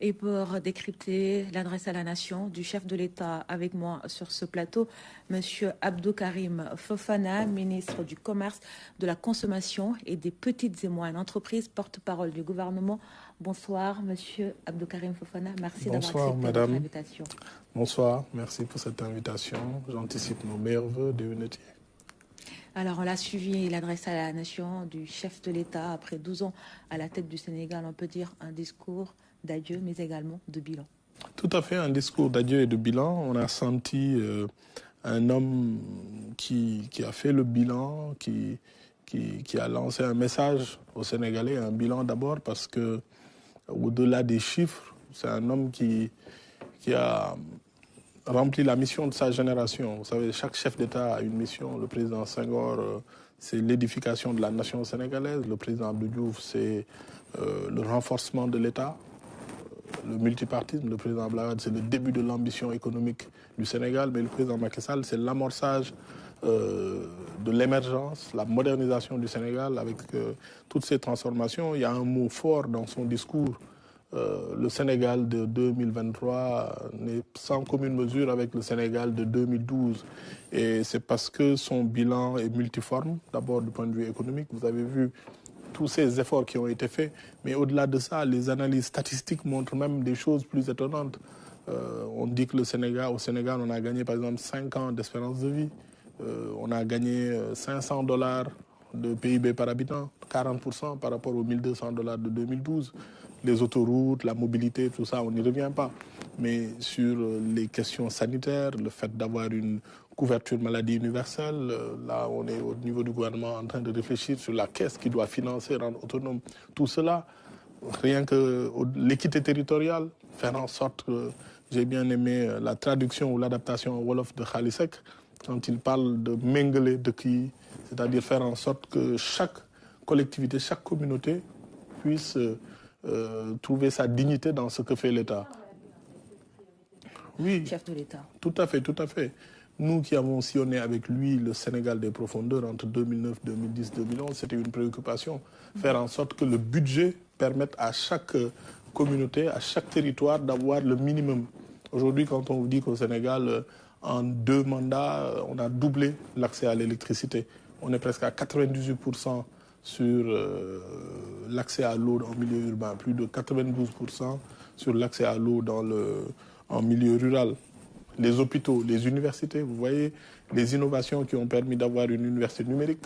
Et pour décrypter l'adresse à la nation du chef de l'État avec moi sur ce plateau, Monsieur Abdou Karim Fofana, ministre du Commerce, de la Consommation et des petites et moyennes entreprises, porte-parole du gouvernement. Bonsoir, Monsieur Abdou Karim Fofana. Merci d'avoir accepté notre invitation. Bonsoir, merci pour cette invitation. J'anticipe nos meilleurs vœux de unité. Alors, on l'a suivi, l'adresse à la nation du chef de l'État après 12 ans à la tête du Sénégal. On peut dire un discours d'adieu, mais également de bilan. Tout à fait, un discours d'adieu et de bilan. On a senti un homme qui a fait le bilan, qui a lancé un message aux Sénégalais, un bilan d'abord parce que, au-delà des chiffres, c'est un homme qui a rempli la mission de sa génération. Vous savez, chaque chef d'État a une mission. Le président Senghor, c'est l'édification de la nation sénégalaise. Le président Abdou Diouf, c'est le renforcement de l'État. Le multipartisme, le président Abdoulaye Wade, c'est le début de l'ambition économique du Sénégal, mais le président Macky Sall, c'est l'amorçage de l'émergence, la modernisation du Sénégal avec toutes ces transformations. Il y a un mot fort dans son discours. Le Sénégal de 2023 n'est sans commune mesure avec le Sénégal de 2012. Et c'est parce que son bilan est multiforme, d'abord du point de vue économique. Vous avez vu tous ces efforts qui ont été faits. Mais au-delà de ça, les analyses statistiques montrent même des choses plus étonnantes. On dit que au Sénégal, on a gagné par exemple 5 ans d'espérance de vie. On a gagné $500 de PIB par habitant, 40% par rapport aux $1 200 de 2012. Les autoroutes, la mobilité, tout ça, on n'y revient pas. Mais sur les questions sanitaires, le fait d'avoir une couverture maladie universelle, là on est au niveau du gouvernement en train de réfléchir sur la caisse qui doit financer, rendre autonome tout cela. Rien que l'équité territoriale, faire en sorte que, j'ai bien aimé la traduction ou l'adaptation au Wolof de Khalisek, quand il parle de Mengele de qui, c'est-à-dire faire en sorte que chaque collectivité, chaque communauté puisse trouver sa dignité dans ce que fait l'État. Oui, chef de l'État. Tout à fait, tout à fait. Nous qui avons sillonné avec lui le Sénégal des profondeurs entre 2009, 2010, 2011, c'était une préoccupation. Faire en sorte que le budget permette à chaque communauté, à chaque territoire d'avoir le minimum. Aujourd'hui, quand on vous dit qu'au Sénégal, en 2 mandats, on a doublé l'accès à l'électricité. On est presque à 98% sur l'accès à l'eau en milieu urbain, plus de 92% sur l'accès à l'eau en milieu rural. Les hôpitaux, les universités, vous voyez, les innovations qui ont permis d'avoir une université numérique.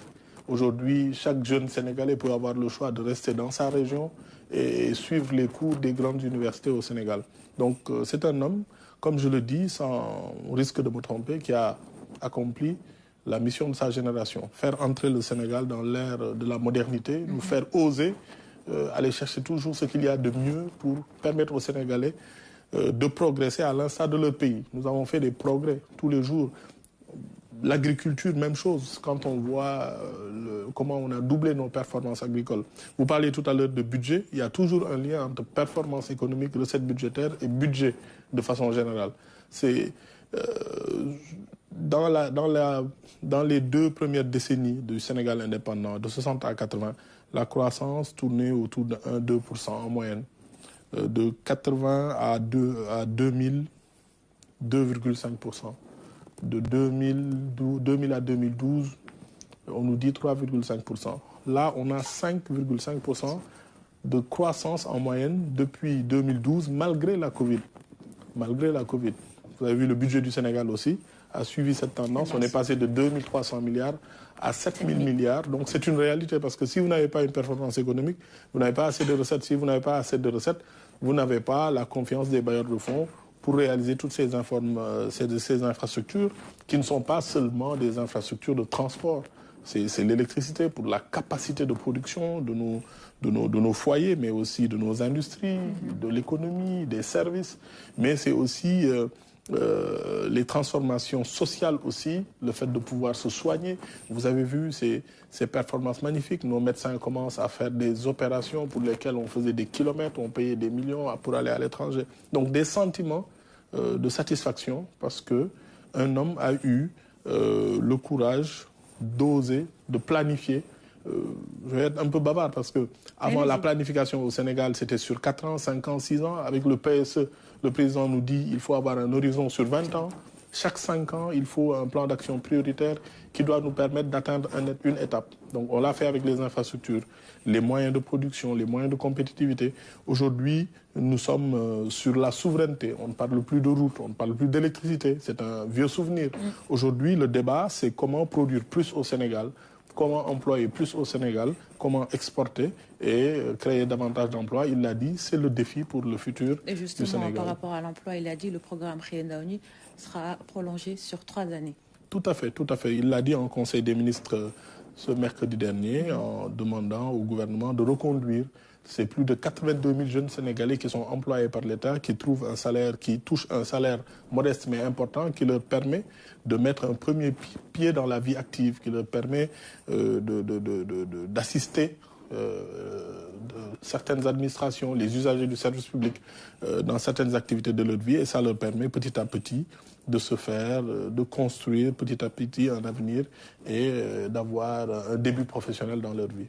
Aujourd'hui, chaque jeune Sénégalais peut avoir le choix de rester dans sa région et suivre les cours des grandes universités au Sénégal. Donc c'est un homme, comme je le dis, sans risque de me tromper, qui a accompli la mission de sa génération. Faire entrer le Sénégal dans l'ère de la modernité, nous faire oser aller chercher toujours ce qu'il y a de mieux pour permettre aux Sénégalais de progresser à l'instar de leur pays. Nous avons fait des progrès tous les jours. L'agriculture, même chose. Quand on voit comment on a doublé nos performances agricoles. Vous parliez tout à l'heure de budget. Il y a toujours un lien entre performance économique, recettes budgétaires et budget de façon générale. C'est dans les 2 premières décennies du Sénégal indépendant, de 60 à 80, la croissance tournait autour de 1-2% en moyenne. De 80 à 2000, 2,5%. De 2000 à 2012, on nous dit 3,5%. Là, on a 5,5% de croissance en moyenne depuis 2012, malgré la Covid. Malgré la Covid. Vous avez vu, le budget du Sénégal aussi a suivi cette tendance. On est passé de 2300 milliards à 7000 milliards. Donc c'est une réalité parce que si vous n'avez pas une performance économique, vous n'avez pas assez de recettes. Si vous n'avez pas assez de recettes, vous n'avez pas la confiance des bailleurs de fonds pour réaliser toutes ces infrastructures qui ne sont pas seulement des infrastructures de transport. C'est l'électricité pour la capacité de production de nos foyers, mais aussi de nos industries, de l'économie, des services. Mais c'est aussi les transformations sociales aussi, le fait de pouvoir se soigner. Vous avez vu ces performances magnifiques. Nos médecins commencent à faire des opérations pour lesquelles on faisait des kilomètres, on payait des millions pour aller à l'étranger. Donc des sentiments de satisfaction parce qu'un homme a eu le courage d'oser, de planifier je vais être un peu bavard parce que avant la planification au Sénégal, c'était sur 4 ans, 5 ans, 6 ans. Avec le PSE, le président nous dit qu'il faut avoir un horizon sur 20 ans. Chaque 5 ans, il faut un plan d'action prioritaire qui doit nous permettre d'atteindre une étape. Donc on l'a fait avec les infrastructures, les moyens de production, les moyens de compétitivité. Aujourd'hui, nous sommes sur la souveraineté. On ne parle plus de route, on ne parle plus d'électricité. C'est un vieux souvenir. Aujourd'hui, le débat, c'est comment produire plus au Sénégal, comment employer plus au Sénégal, comment exporter et créer davantage d'emplois. Il l'a dit, c'est le défi pour le futur et justement, du Sénégal. Par rapport à l'emploi, il a dit le programme Riendaoni sera prolongé sur 3 années. Tout à fait, tout à fait. Il l'a dit en Conseil des ministres ce mercredi dernier en demandant au gouvernement de reconduire ces plus de 82 000 jeunes Sénégalais qui sont employés par l'État, qui trouvent un salaire, qui touchent un salaire modeste mais important, qui leur permet de mettre un premier pied dans la vie active, qui leur permet d'assister certaines administrations, les usagers du service public dans certaines activités de leur vie, et ça leur permet petit à petit de se faire, de construire petit à petit un avenir et d'avoir un début professionnel dans leur vie.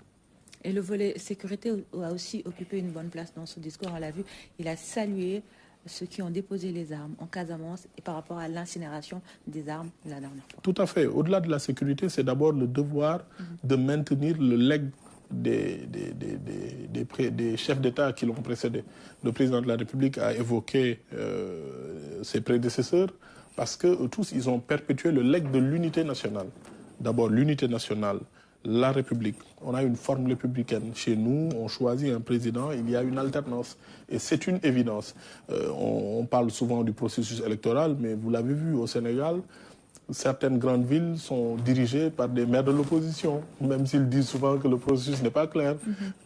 Et le volet sécurité a aussi occupé une bonne place dans ce discours, on l'a vu. Il a salué ceux qui ont déposé les armes en Casamance et par rapport à l'incinération des armes la dernière fois. Tout à fait. Au-delà de la sécurité, c'est d'abord le devoir de maintenir le legs des chefs d'État qui l'ont précédé. Le président de la République a évoqué ses prédécesseurs parce que tous, ils ont perpétué le legs de l'unité nationale. D'abord, l'unité nationale, la République. On a une forme républicaine. Chez nous, on choisit un président, il y a une alternance. Et c'est une évidence. On parle souvent du processus électoral, mais vous l'avez vu au Sénégal, certaines grandes villes sont dirigées par des maires de l'opposition, même s'ils disent souvent que le processus n'est pas clair.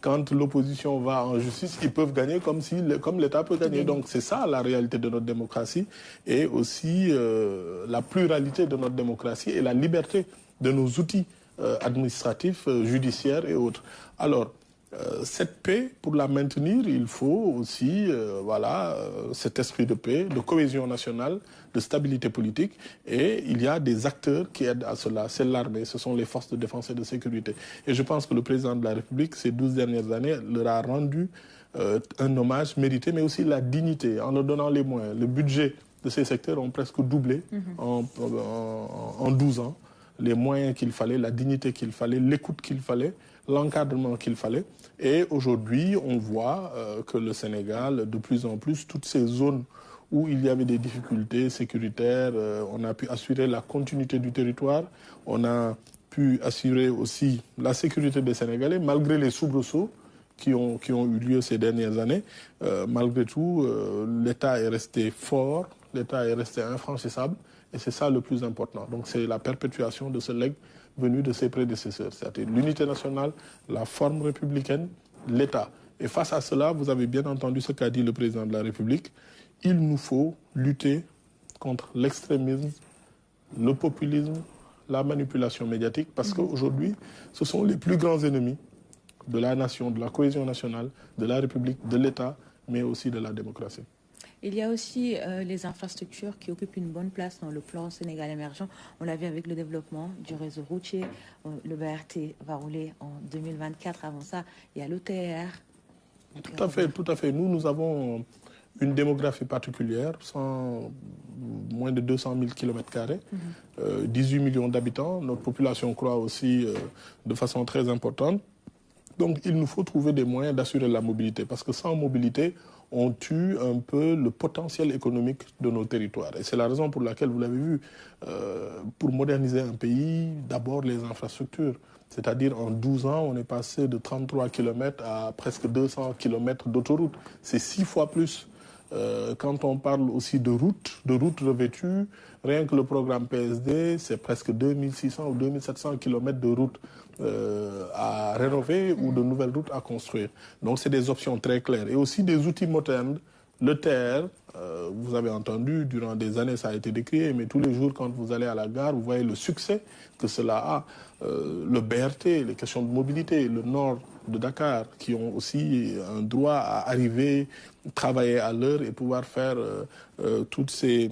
Quand l'opposition va en justice, ils peuvent gagner comme l'État peut gagner. Donc c'est ça la réalité de notre démocratie et aussi la pluralité de notre démocratie et la liberté de nos outils administratifs, judiciaires et autres. Alors, cette paix, pour la maintenir, il faut aussi cet esprit de paix, de cohésion nationale, de stabilité politique. Et il y a des acteurs qui aident à cela. C'est l'armée, ce sont les forces de défense et de sécurité. Et je pense que le président de la République, ces 12 dernières années, leur a rendu un hommage mérité, mais aussi la dignité, en leur donnant les moyens. Le budget de ces secteurs ont presque doublé en 12 ans. Les moyens qu'il fallait, la dignité qu'il fallait, l'écoute qu'il fallait, l'encadrement qu'il fallait. Et aujourd'hui, on voit que le Sénégal, de plus en plus, toutes ces zones où il y avait des difficultés sécuritaires, on a pu assurer la continuité du territoire, on a pu assurer aussi la sécurité des Sénégalais, malgré les soubresauts qui ont eu lieu ces dernières années. Malgré tout, l'État est resté fort, l'État est resté infranchissable. Et c'est ça le plus important. Donc c'est la perpétuation de ce legs venu de ses prédécesseurs. C'est-à-dire l'unité nationale, la forme républicaine, l'État. Et face à cela, vous avez bien entendu ce qu'a dit le président de la République. Il nous faut lutter contre l'extrémisme, le populisme, la manipulation médiatique, parce qu'aujourd'hui, ce sont les plus grands ennemis de la nation, de la cohésion nationale, de la République, de l'État, mais aussi de la démocratie. Il y a aussi les infrastructures qui occupent une bonne place dans le plan Sénégal émergent. On l'a vu avec le développement du réseau routier. Le BRT va rouler en 2024. Avant ça, il y a l'ETR. Tout à fait, tout à fait. Nous avons une démographie particulière, moins de 200 000 km², 18 millions d'habitants. Notre population croît aussi de façon très importante. Donc il nous faut trouver des moyens d'assurer la mobilité, parce que sans mobilité, on tue un peu le potentiel économique de nos territoires. Et c'est la raison pour laquelle, vous l'avez vu, pour moderniser un pays, d'abord les infrastructures. C'est-à-dire en 12 ans, on est passé de 33 km à presque 200 km d'autoroute. C'est 6 fois plus. Quand on parle aussi de routes revêtues, rien que le programme PSD, c'est presque 2600 ou 2700 km de routes à rénover ou de nouvelles routes à construire. Donc c'est des options très claires. Et aussi des outils modernes, le TER, vous avez entendu, durant des années ça a été décrié, mais tous les jours quand vous allez à la gare, vous voyez le succès que cela a. Le BRT, les questions de mobilité, le nord de Dakar, qui ont aussi un droit à arriver, travailler à l'heure et pouvoir faire toutes ces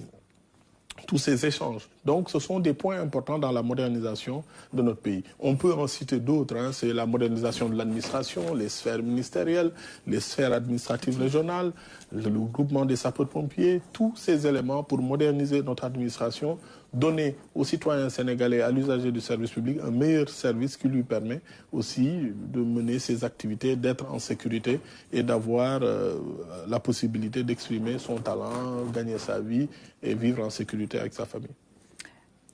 tous ces échanges. Donc, ce sont des points importants dans la modernisation de notre pays. On peut en citer d'autres. C'est la modernisation de l'administration, les sphères ministérielles, les sphères administratives régionales, le groupement des sapeurs-pompiers, tous ces éléments pour moderniser notre administration, donner aux citoyens sénégalais, à l'usager du service public, un meilleur service qui lui permet aussi de mener ses activités, d'être en sécurité et d'avoir la possibilité d'exprimer son talent, gagner sa vie et vivre en sécurité avec sa famille.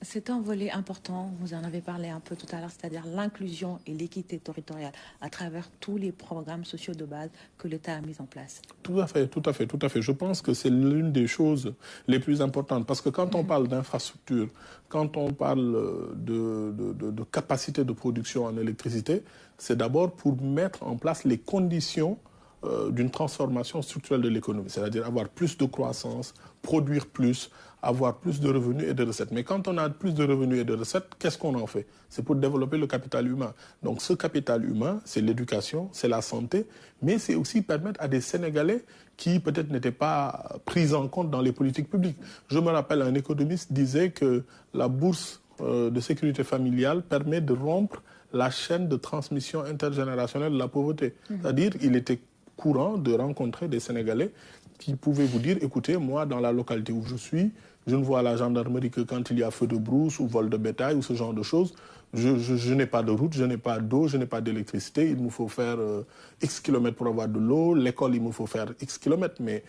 C'est un volet important, vous en avez parlé un peu tout à l'heure, c'est-à-dire l'inclusion et l'équité territoriale à travers tous les programmes sociaux de base que l'État a mis en place. Tout à fait, tout à fait, tout à fait. Je pense que c'est l'une des choses les plus importantes parce que quand on parle d'infrastructure, quand on parle de capacité de production en électricité, c'est d'abord pour mettre en place les conditions d'une transformation structurelle de l'économie, c'est-à-dire avoir plus de croissance, produire plus, avoir plus de revenus et de recettes. Mais quand on a plus de revenus et de recettes, qu'est-ce qu'on en fait? C'est pour développer le capital humain. Donc ce capital humain, c'est l'éducation, c'est la santé, mais c'est aussi permettre à des Sénégalais qui peut-être n'étaient pas pris en compte dans les politiques publiques. Je me rappelle, un économiste disait que la bourse de sécurité familiale permet de rompre la chaîne de transmission intergénérationnelle de la pauvreté. C'est-à-dire, il était courant de rencontrer des Sénégalais qui pouvaient vous dire, écoutez, moi, dans la localité où je suis, je ne vois à la gendarmerie que quand il y a feu de brousse ou vol de bétail ou ce genre de choses. Je n'ai pas de route, je n'ai pas d'eau, je n'ai pas d'électricité. Il me faut faire X kilomètres pour avoir de l'eau. L'école, il me faut faire X kilomètres. Mais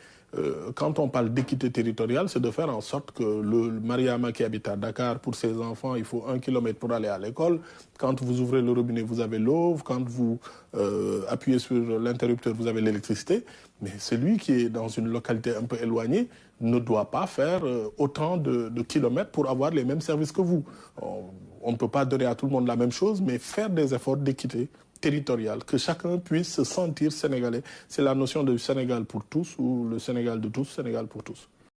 quand on parle d'équité territoriale, c'est de faire en sorte que le Mariama qui habite à Dakar, pour ses enfants, il faut 1 kilomètre pour aller à l'école. Quand vous ouvrez le robinet, vous avez l'eau. Quand vous appuyez sur l'interrupteur, vous avez l'électricité. Mais celui qui est dans une localité un peu éloignée ne doit pas faire autant de kilomètres pour avoir les mêmes services que vous. On ne peut pas donner à tout le monde la même chose, mais faire des efforts d'équité territoriale, que chacun puisse se sentir sénégalais. C'est la notion de Sénégal pour tous ou le Sénégal de tous, Sénégal pour tous.